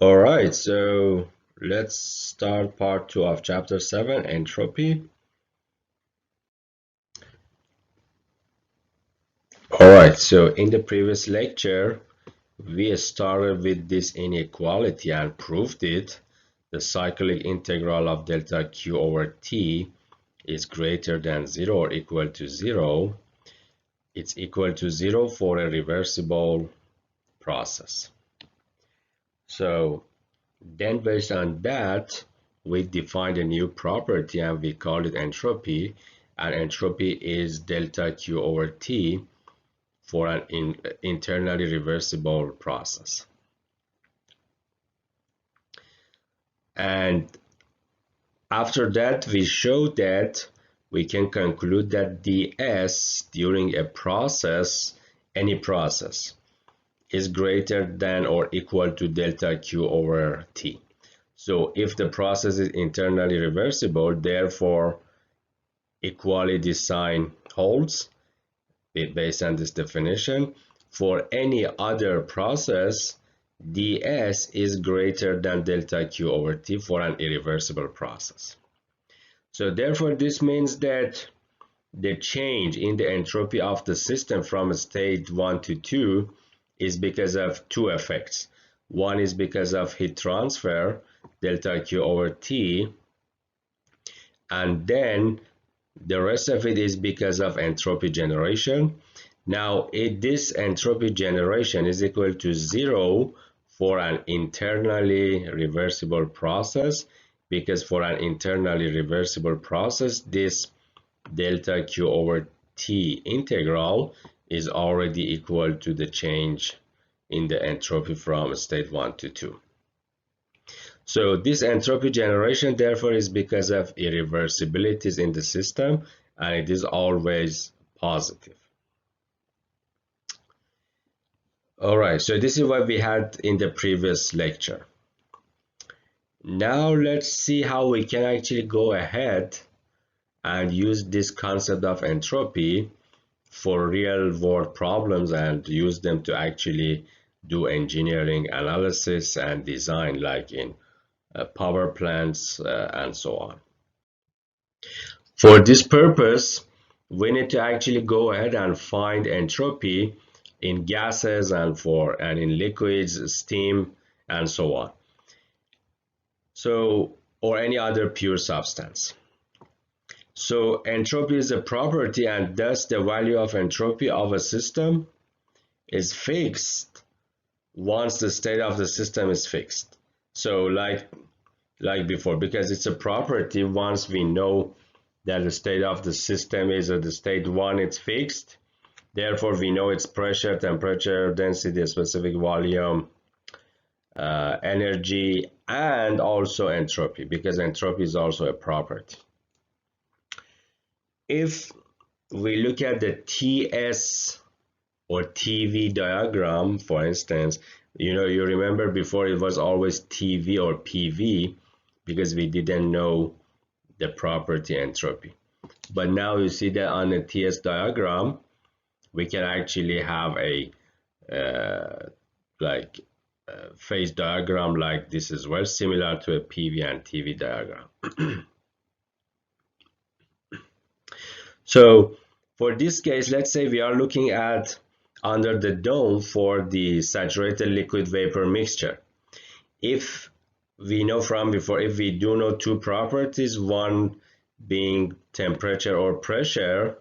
All right, so let's start part 2 of chapter 7, entropy. All right, so in the previous lecture, we started with this inequality and proved it. The cyclic integral of delta Q over T is greater than 0 or equal to 0. It's equal to 0 for a reversible process. So then based on that, we defined a new property and we called it entropy. And entropy is delta Q over T for an internally reversible process. And after that, we showed that we can conclude that ds during a process, any process, is greater than or equal to delta Q over T. So if the process is internally reversible, therefore equality sign holds based on this definition. For any other process, ds is greater than delta Q over T for an irreversible process. So therefore this means that the change in the entropy of the system from state 1 to 2 is because of two effects. One is because of heat transfer, delta Q over T, and then the rest of it is because of entropy generation. Now, this entropy generation is equal to 0 for an internally reversible process, because for an internally reversible process, this delta Q over T integral is already equal to the change in the entropy from state 1 to 2. So this entropy generation therefore is because of irreversibilities in the system, and it is always positive. All right, so this is what we had in the previous lecture. Now let's see how we can actually go ahead and use this concept of entropy for real world problems and use them to actually do engineering analysis and design, like in power plants and so on. For this purpose, we need to actually go ahead and find entropy in gases and in liquids, steam, and so on. So, or any other pure substance. So entropy is a property, and thus the value of entropy of a system is fixed once the state of the system is fixed. So like before, because it's a property, once we know that the state of the system is at the state 1, it's fixed. Therefore, we know its pressure, temperature, density, specific volume, energy, and also entropy, because entropy is also a property. If we look at the TS or TV diagram, for instance, you remember before it was always TV or PV because we didn't know the property entropy. But now you see that on the TS diagram, we can actually have a phase diagram like this as well, similar to a PV and TV diagram. So for this case, let's say we are looking at under the dome for the saturated liquid vapor mixture. If we know from before, if we do know two properties, one being temperature or pressure,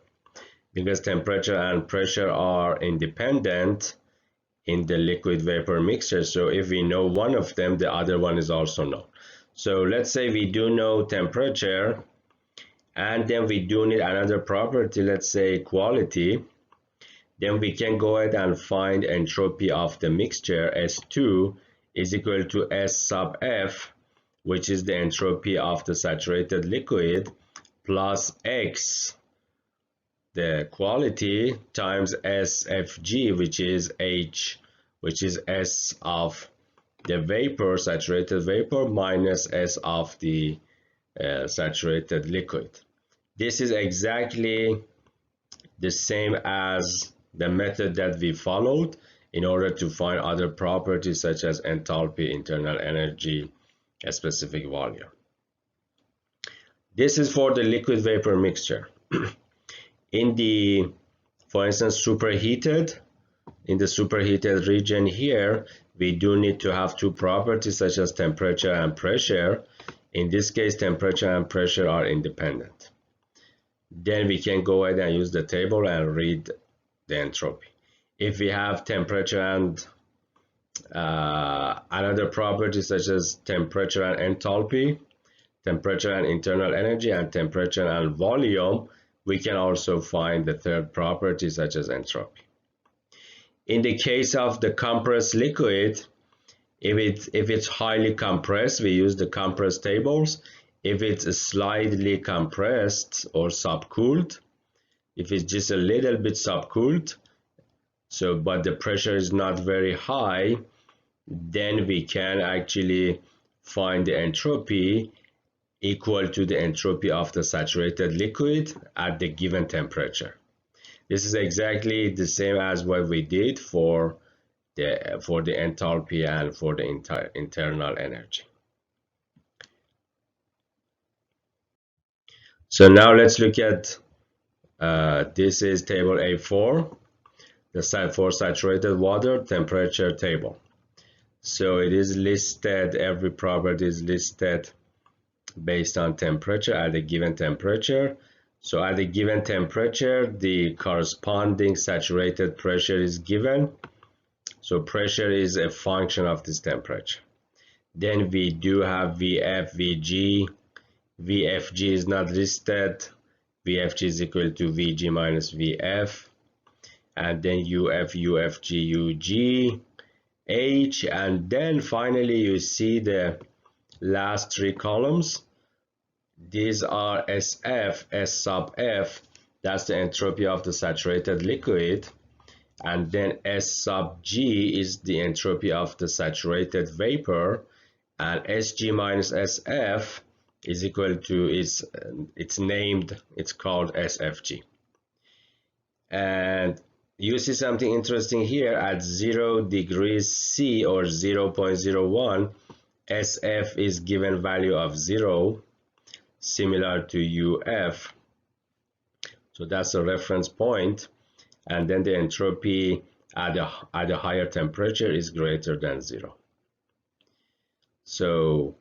because temperature and pressure are independent in the liquid vapor mixture. So if we know one of them, the other one is also known. So let's say we do know temperature, and then we do need another property, let's say quality. Then we can go ahead and find entropy of the mixture. S2 is equal to S sub F, which is the entropy of the saturated liquid, plus X, the quality, times SFG, which is H, which is S of the vapor, saturated vapor, minus S of the saturated liquid. This is exactly the same as the method that we followed, in order to find other properties such as enthalpy, internal energy, a specific volume. This is for the liquid vapor mixture. In the, for instance, in the superheated region here, we do need to have two properties such as temperature and pressure. In this case, temperature and pressure are independent. Then we can go ahead and use the table and read the entropy. If we have temperature and another property such as temperature and enthalpy, temperature and internal energy, and temperature and volume, we can also find the third property such as entropy. In the case of the compressed liquid, if it's highly compressed, we use the compressed tables. If it's slightly compressed or subcooled, if it's just a little bit subcooled, so but the pressure is not very high, then we can actually find the entropy equal to the entropy of the saturated liquid at the given temperature. This is exactly the same as what we did for the enthalpy and for the internal energy. So now let's look at this is table A4, for saturated water temperature table. So it is listed, every property is listed based on temperature at a given temperature. So at a given temperature, the corresponding saturated pressure is given. So pressure is a function of this temperature. Then we do have VF, VG. VFG is not listed. VFG is equal to VG minus VF. And then UF, UFG, UG, H. And then finally you see the last three columns. These are SF, S sub F, that's the entropy of the saturated liquid, and then S sub G is the entropy of the saturated vapor, and Sg minus Sf is equal to, it's called SFG. And you see something interesting here at 0 degrees C or 0.01, SF is given value of 0, similar to UF. So that's a reference point, and then the entropy at a higher temperature is greater than 0. So,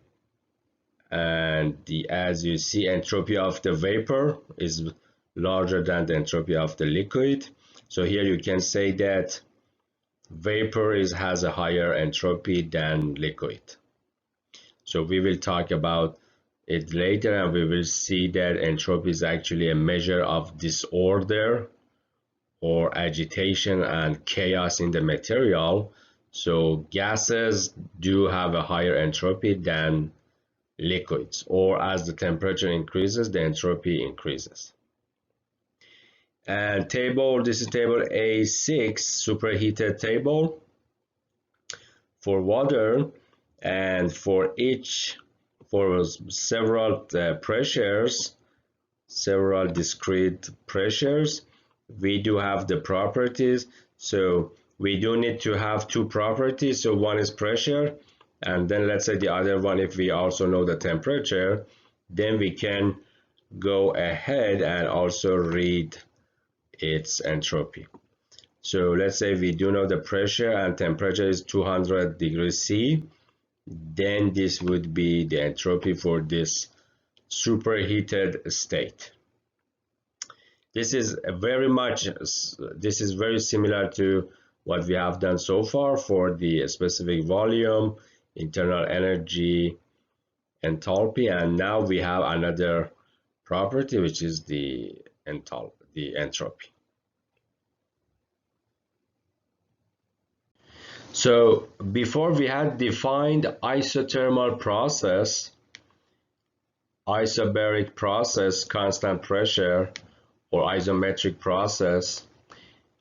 and as you see, entropy of the vapor is larger than the entropy of the liquid. So here you can say that vapor has a higher entropy than liquid. So we will talk about it later, and we will see that entropy is actually a measure of disorder or agitation and chaos in the material. So gases do have a higher entropy than liquids, or as the temperature increases, the entropy increases. And this is table A6, superheated table for water, and for several pressures, several discrete pressures, we do have the properties. So we do need to have two properties. So one is pressure, and then let's say the other one, if we also know the temperature, then we can go ahead and also read its entropy. So let's say we do know the pressure and temperature is 200 degrees C. Then this would be the entropy for this superheated state. This is very similar to what we have done so far for the specific volume, internal energy, enthalpy, and now we have another property, which is the entropy. So before we had defined isothermal process, isobaric process, constant pressure, or isometric process.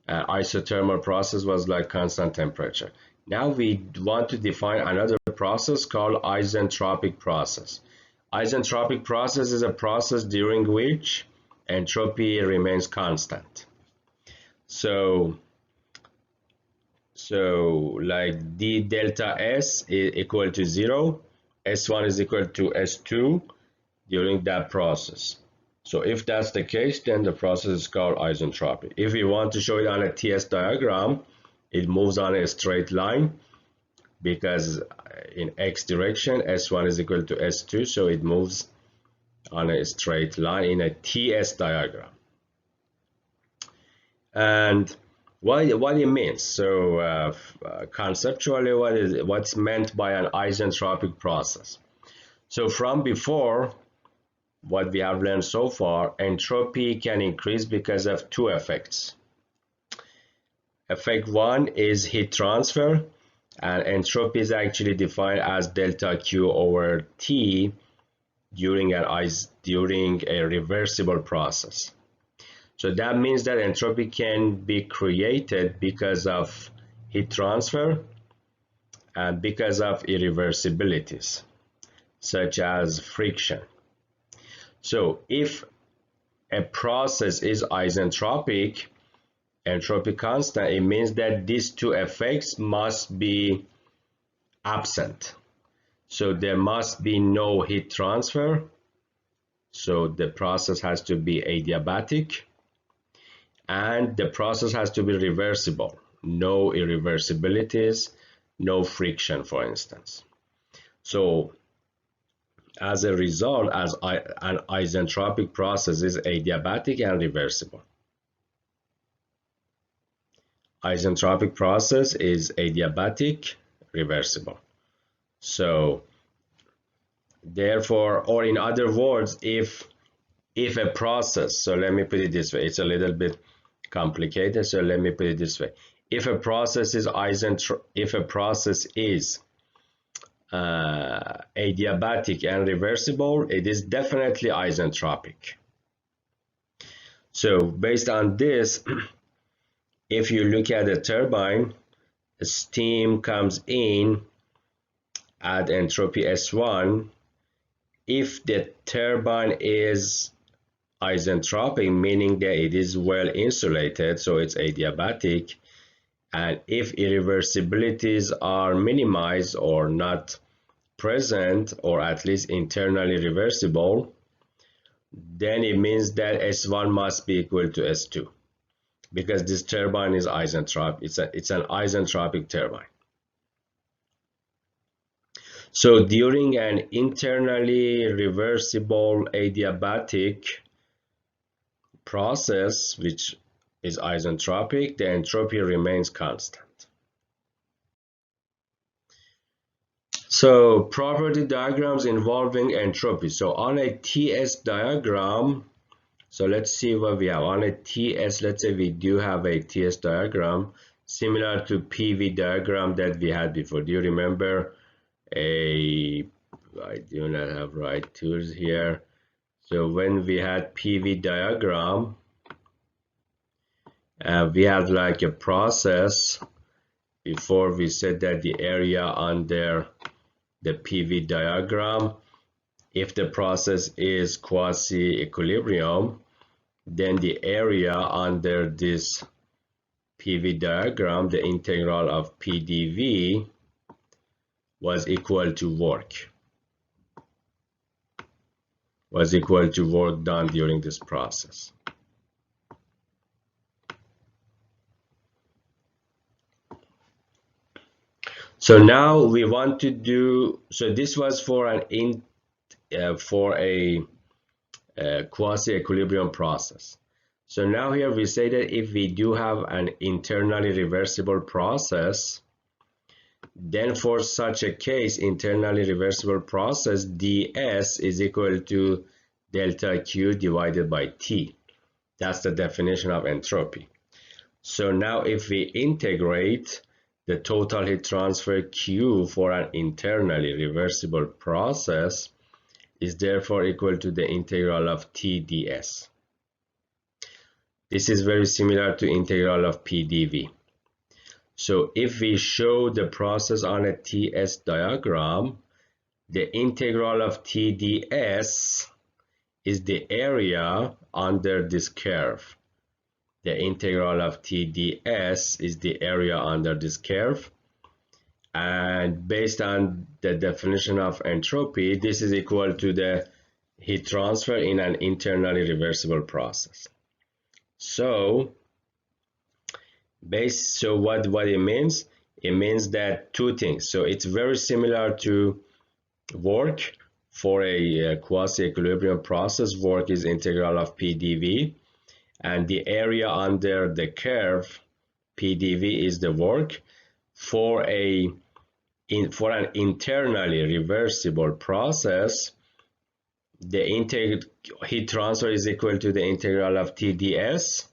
Isothermal process was like constant temperature. Now we want to define another process called isentropic process. Isentropic process is a process during which entropy remains constant. So So like d delta s is equal to 0, s1 is equal to s2 during that process. So if that's the case, then the process is called isentropy. If we want to show it on a TS diagram, it moves on a straight line because in x direction, s1 is equal to s2, so it moves on a straight line in a TS diagram. And what it means. So conceptually, what's meant by an isentropic process? So from before, what we have learned so far, entropy can increase because of two effects. Effect one is heat transfer, and entropy is actually defined as delta Q over T during a reversible process. So that means that entropy can be created because of heat transfer and because of irreversibilities, such as friction. So if a process is isentropic, entropy constant, it means that these two effects must be absent. So there must be no heat transfer. So the process has to be adiabatic, and the process has to be reversible. No irreversibilities, no friction, for instance. So as a result, an isentropic process is adiabatic and reversible. Isentropic process is adiabatic, reversible. So therefore, or in other words, if a process, so let me put it this way, it's a little bit complicated, so let me put it this way. If a process is adiabatic and reversible, it is definitely isentropic. So based on this, if you look at a turbine, steam comes in at entropy S1. If the turbine is isentropic, meaning that it is well insulated, so it's adiabatic, and if irreversibilities are minimized or not present, or at least internally reversible, then it means that S1 must be equal to S2, because this turbine is isentropic. It's an isentropic turbine. So during an internally reversible adiabatic process, which is isentropic, the entropy remains constant. So property diagrams involving entropy. So on a TS diagram, so let's see what we have. On a TS, let's say we do have a TS diagram similar to PV diagram that we had before. Do you remember I do not have right tools here. So when we had PV diagram, we had like a process. Before we said that the area under the PV diagram, if the process is quasi-equilibrium, then the area under this PV diagram, the integral of PdV, was equal to work done during this process. So now we want to do, so this was for a quasi-equilibrium process. So now here we say that if we do have an internally reversible process, then for such a case, internally reversible process, ds is equal to delta Q divided by T. That's the definition of entropy. So now if we integrate, the total heat transfer Q for an internally reversible process is therefore equal to the integral of T ds. This is very similar to integral of PdV. So if we show the process on a TS diagram, the integral of T ds is the area under this curve. the integral of TdS is the area under this curve. And based on the definition of entropy, this is equal to the heat transfer in an internally reversible process. So what it means? It means that two things. So it's very similar to work. For a quasi-equilibrium process, work is integral of PdV, and the area under the curve, PdV, is the work. For an internally reversible process, the heat transfer is equal to the integral of TdS,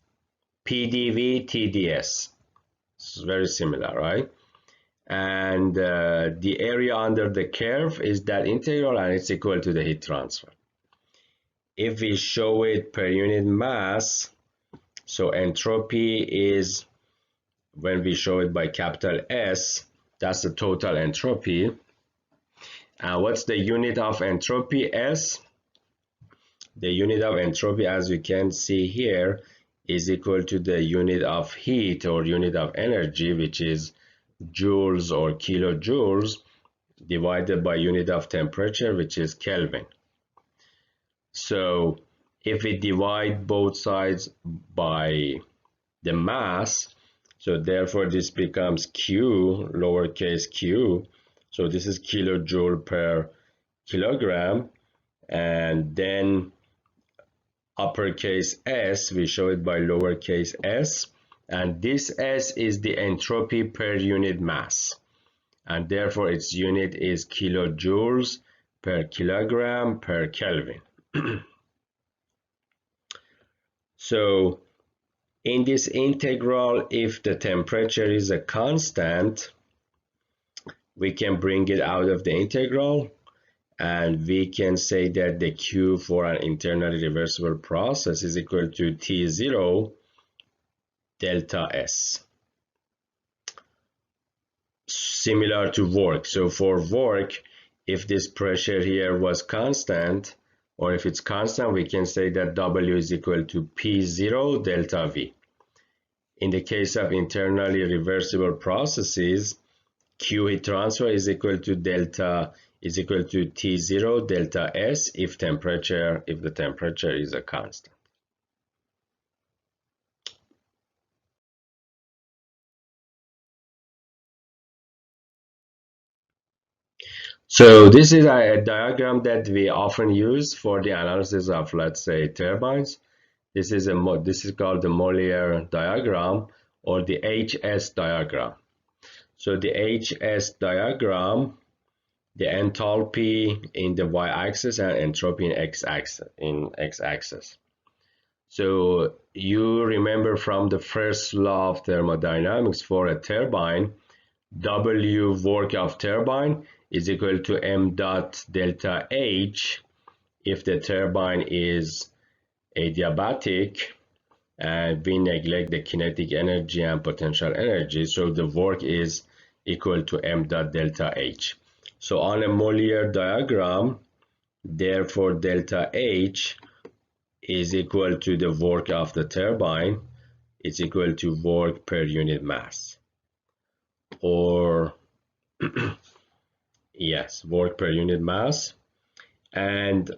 PdV, TdS. It's very similar, right? And the area under the curve is that integral, and it's equal to the heat transfer. If we show it per unit mass, so entropy is, when we show it by capital S, that's the total entropy. And what's the unit of entropy? S. The unit of entropy, as you can see here, is equal to the unit of heat or unit of energy, which is joules or kilojoules, divided by unit of temperature, which is Kelvin. So if we divide both sides by the mass, so therefore this becomes Q, lowercase q. So this is kilojoule per kilogram, and then uppercase S, we show it by lowercase s, and this S is the entropy per unit mass, and therefore its unit is kilojoules per kilogram per Kelvin. So in this integral, if the temperature is a constant, we can bring it out of the integral, and we can say that the Q for an internally reversible process is equal to T0 delta S. Similar to work. So for work, if this pressure here was constant, or if it's constant, we can say that W is equal to P0 delta V. In the case of internally reversible processes, Q heat transfer is equal to T0 delta S if the temperature is a constant. So this is a diagram that we often use for the analysis of, let's say, turbines. This is called the Moliere diagram, or the HS diagram. So the HS diagram, the enthalpy in the y-axis and entropy in x-axis. So you remember from the first law of thermodynamics, for a turbine, W work of turbine is equal to m dot delta H if the turbine is adiabatic and we neglect the kinetic energy and potential energy. So the work is equal to m dot delta H. So on a Moliere diagram, therefore delta H is equal to the work of the turbine. It's equal to work per unit mass, or yes, work per unit mass. And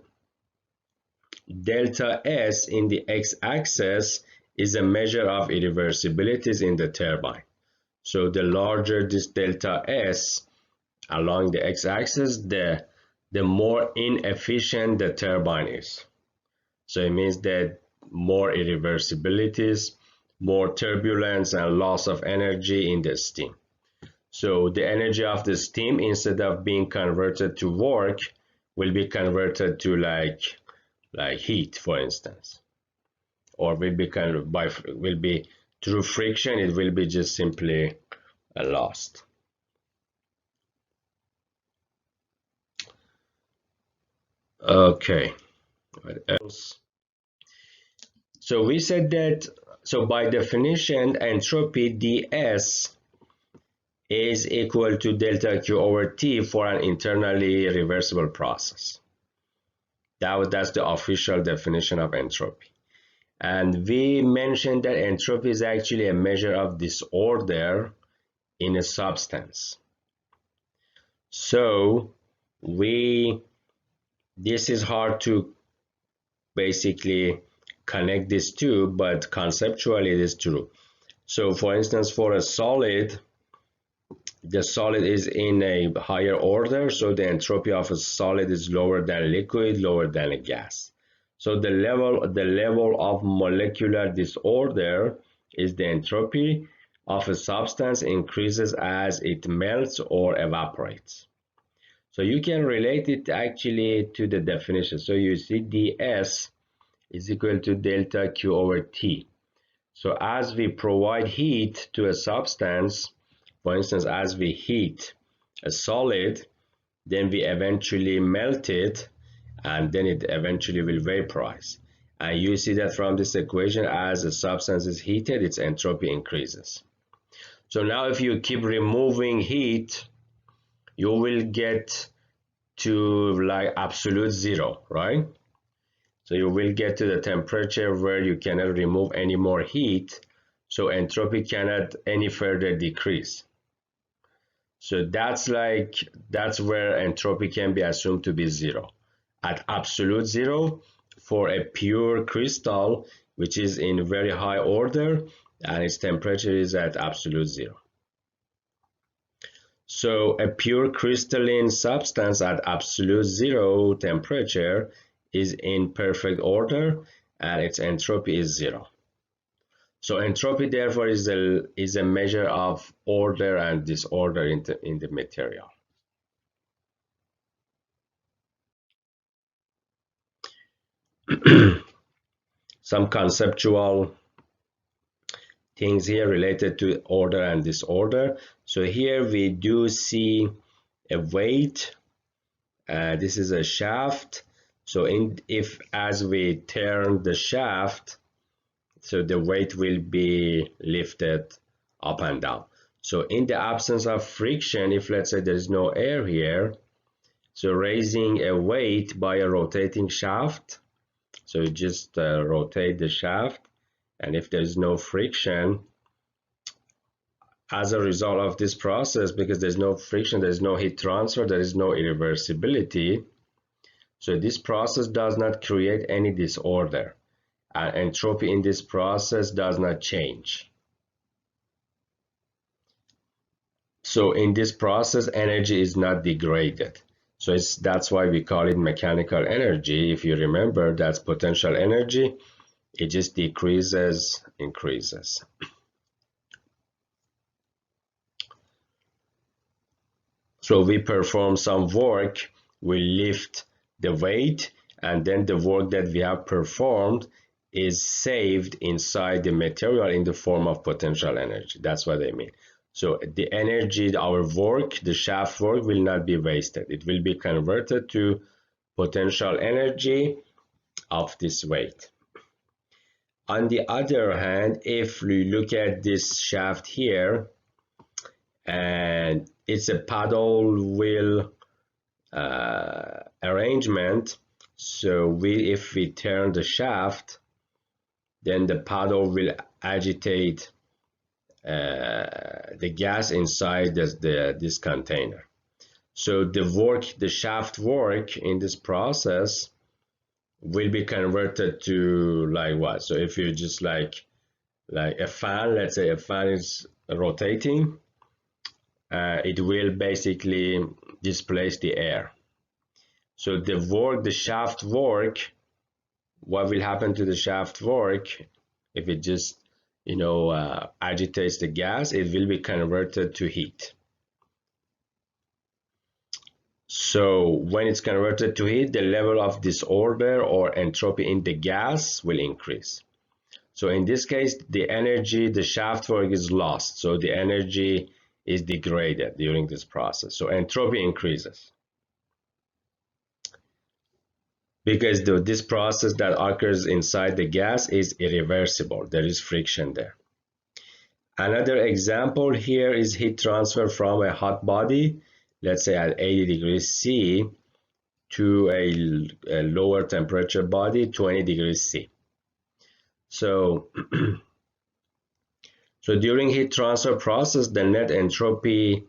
delta S in the x-axis is a measure of irreversibilities in the turbine. So the larger this delta S along the x-axis, the more inefficient the turbine is. So it means that more irreversibilities, more turbulence, and loss of energy in the steam. So the energy of the steam, instead of being converted to work, will be converted to like heat, for instance, or will be through friction. It will be just simply lost. Okay, what else? So we said that, so by definition, entropy ds is equal to delta Q over T for an internally reversible process. That's the official definition of entropy. And we mentioned that entropy is actually a measure of disorder in a substance. So this is hard to basically connect these two, but conceptually it is true. So for instance, for a solid, the solid is in a higher order, so the entropy of a solid is lower than liquid, lower than a gas. So the level of molecular disorder is the entropy of a substance increases as it melts or evaporates. So you can relate it actually to the definition. So you see ds is equal to delta Q over T. So as we provide heat to a substance, for instance, as we heat a solid, then we eventually melt it, and then it eventually will vaporize. And you see that from this equation, as a substance is heated, its entropy increases. So now if you keep removing heat, you will get to like absolute zero, right? So you will get to the temperature where you cannot remove any more heat, so entropy cannot any further decrease. So that's where entropy can be assumed to be zero. At absolute zero, for a pure crystal, which is in very high order, and its temperature is at absolute zero. So a pure crystalline substance at absolute zero temperature is in perfect order, and its entropy is zero. So entropy therefore is a measure of order and disorder in the material. Some conceptual things here related to order and disorder. So here we do see a weight. This is a shaft. So if as we turn the shaft, so the weight will be lifted up and down. So in the absence of friction, if let's say there is no air here, so raising a weight by a rotating shaft, so you just rotate the shaft, and if there is no friction, as a result of this process, because there's no friction, there's no heat transfer, there is no irreversibility, so this process does not create any disorder, and entropy in this process does not change. So in this process, energy is not degraded. So that's why we call it mechanical energy. If you remember, that's potential energy. It just decreases, increases. So we perform some work, we lift the weight, and then the work that we have performed is saved inside the material in the form of potential energy. That's what I mean. So the energy, our work, the shaft work will not be wasted. It will be converted to potential energy of this weight. On the other hand, if we look at this shaft here, and it's a paddle wheel arrangement, so if we turn the shaft, then the paddle will agitate the gas inside this container. So the shaft work in this process will be converted to like what? So if you just like a fan, let's say a fan is rotating, it will basically displace the air. So the shaft work, what will happen to the shaft work if it just agitates the gas? It will be converted to heat. So when it's converted to heat, the level of disorder or entropy in the gas will increase. So in this case, the energy, the shaft work is lost. So the energy is degraded during this process. So entropy increases. Because this process that occurs inside the gas is irreversible. There is friction there. Another example here is heat transfer from a hot body, let's say at 80 degrees C, to a lower temperature body, 20 degrees C. So, so during heat transfer process, the net entropy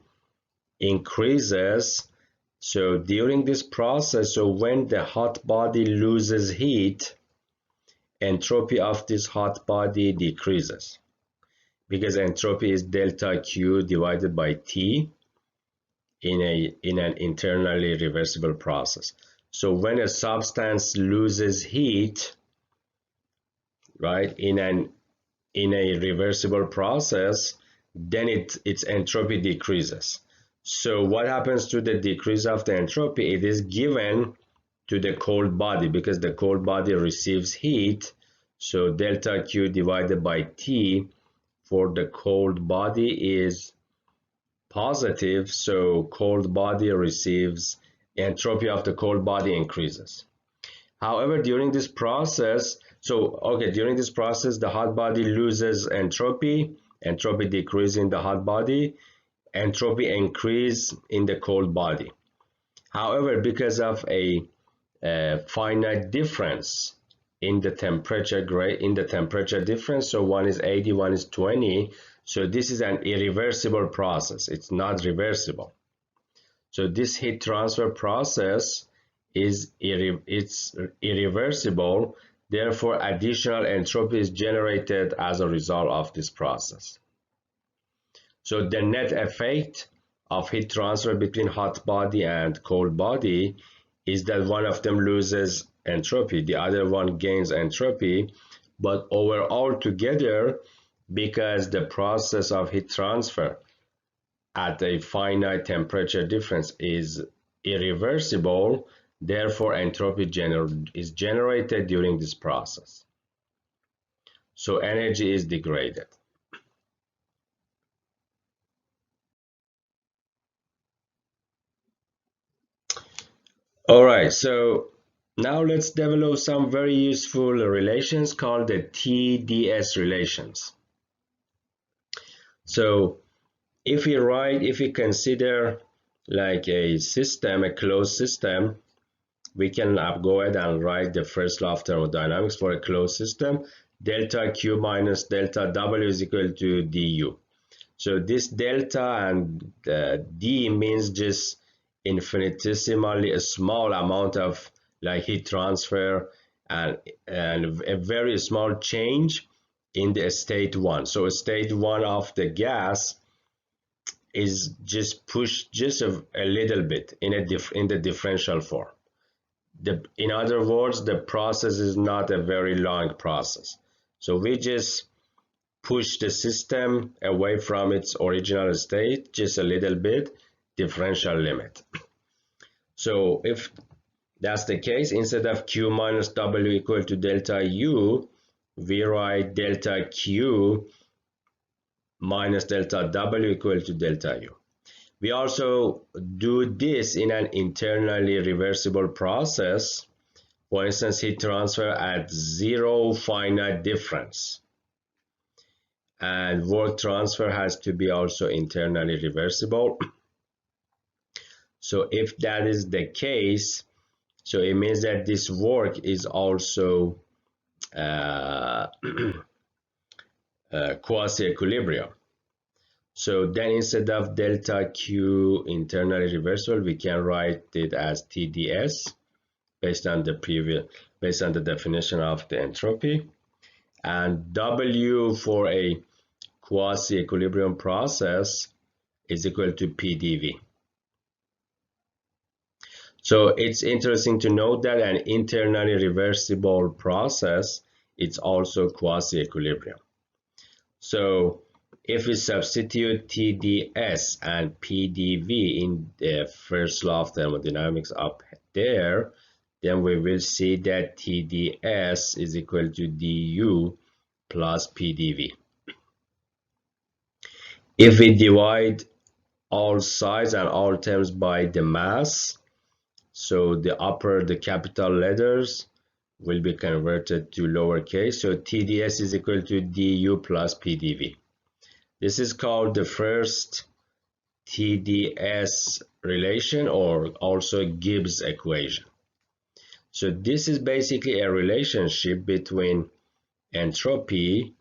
increases. So during this process, so when the hot body loses heat, entropy of this hot body decreases, because entropy is delta Q divided by T in an internally reversible process. So when a substance loses heat, right, in a reversible process, then its entropy decreases. So what happens to the decrease of the entropy? It is given to the cold body, because the cold body receives heat. So delta Q divided by T for the cold body is positive. So cold body receives, entropy of the cold body increases. However, during this process, during this process, the hot body loses entropy, entropy decrease in the hot body, entropy increase in the cold body. However, because of a finite difference in the temperature difference, so one is 80, one is 20, so this is an irreversible process. It's not reversible. So this heat transfer process is it's irreversible. Therefore, additional entropy is generated as a result of this process. So the net effect of heat transfer between hot body and cold body is that one of them loses entropy, the other one gains entropy, but overall together, because the process of heat transfer at a finite temperature difference is irreversible, therefore entropy is generated during this process. So energy is degraded. All right, so now let's develop some very useful relations called the TDS relations. So if we consider like a system, a closed system, we can go ahead and write the first law of thermodynamics for a closed system. Delta Q minus delta W is equal to du. So this delta and d means just infinitesimally a small amount of like heat transfer and a very small change in the state 1. So state 1 of the gas is just pushed just a little bit in the differential form. In other words, the process is not a very long process. So we just push the system away from its original state just a little bit, differential limit. So if that's the case, instead of Q minus W equal to delta U, we write delta Q minus delta W equal to delta U. We also do this in an internally reversible process. For instance, heat transfer at zero finite difference. And work transfer has to be also internally reversible. So if that is the case, so it means that this work is also quasi-equilibrium. So then instead of delta Q internally reversible, we can write it as TDS based on the definition of the entropy, and W for a quasi-equilibrium process is equal to PDV. So it's interesting to note that an internally reversible process is also quasi-equilibrium. So if we substitute TDS and PDV in the first law of thermodynamics up there, then we will see that TDS is equal to du plus PDV. If we divide all sides and all terms by the mass, so the capital letters will be converted to lowercase. So TDS is equal to du plus PDV. This is called the first TDS relation, or also Gibbs equation. So this is basically a relationship between entropy,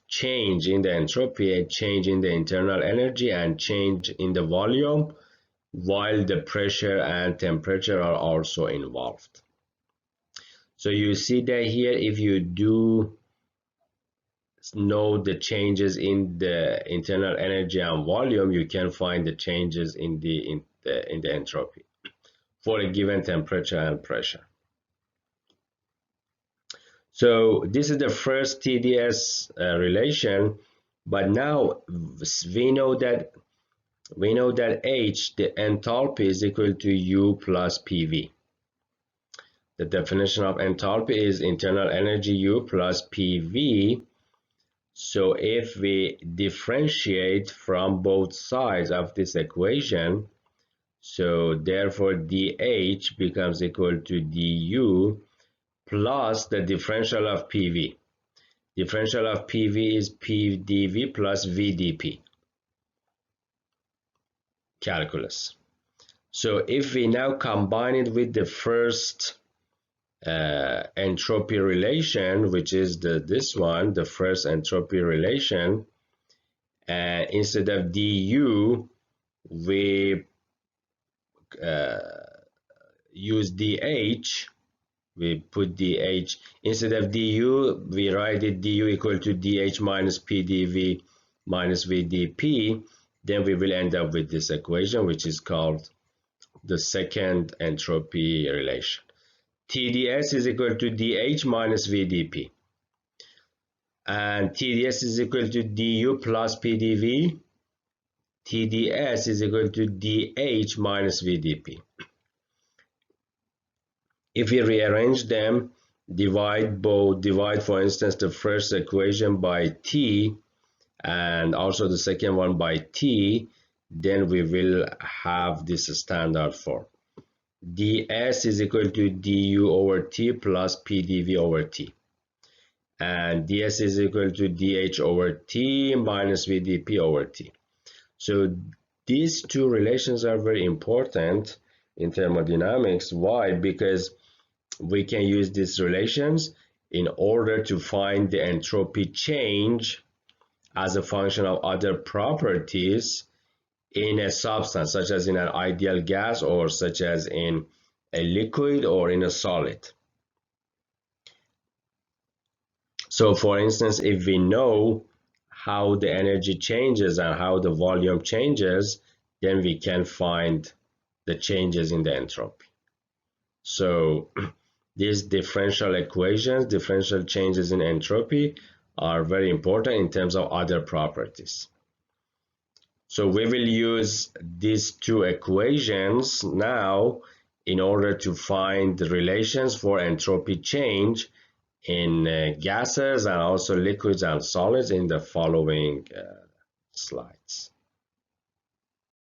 change in the entropy, a change in the internal energy, and change in the volume, while the pressure and temperature are also involved. So you see that here, if you do know the changes in the internal energy and volume, you can find the changes in the entropy for a given temperature and pressure. So this is the first TDS relation, but now we know that H, the enthalpy, is equal to U plus PV. The definition of enthalpy is internal energy U plus PV. So if we differentiate from both sides of this equation, so therefore dH becomes equal to du plus the differential of PV. Differential of PV is PdV plus VdP. Calculus. So if we now combine it with the first entropy relation, which is this one, the first entropy relation, instead of du, we use dH. We put dH instead of du, we write it du equal to dH minus PdV minus VdP. Then we will end up with this equation, which is called the second entropy relation. TdS is equal to dH minus VdP, and TdS is equal to du plus PdV. TdS is equal to dH minus VdP. If we rearrange them, divide for instance the first equation by T and also the second one by T, then we will have this standard form. ds is equal to du over T plus PdV over T, and ds is equal to dH over T minus VdP over T. So these two relations are very important in thermodynamics. Why? Because we can use these relations in order to find the entropy change as a function of other properties in a substance, such as in an ideal gas, or such as in a liquid or in a solid. So for instance, if we know how the energy changes and how the volume changes, then we can find the changes in the entropy. So these differential equations, differential changes in entropy, are very important in terms of other properties. So we will use these two equations now in order to find the relations for entropy change in gases and also liquids and solids in the following slides.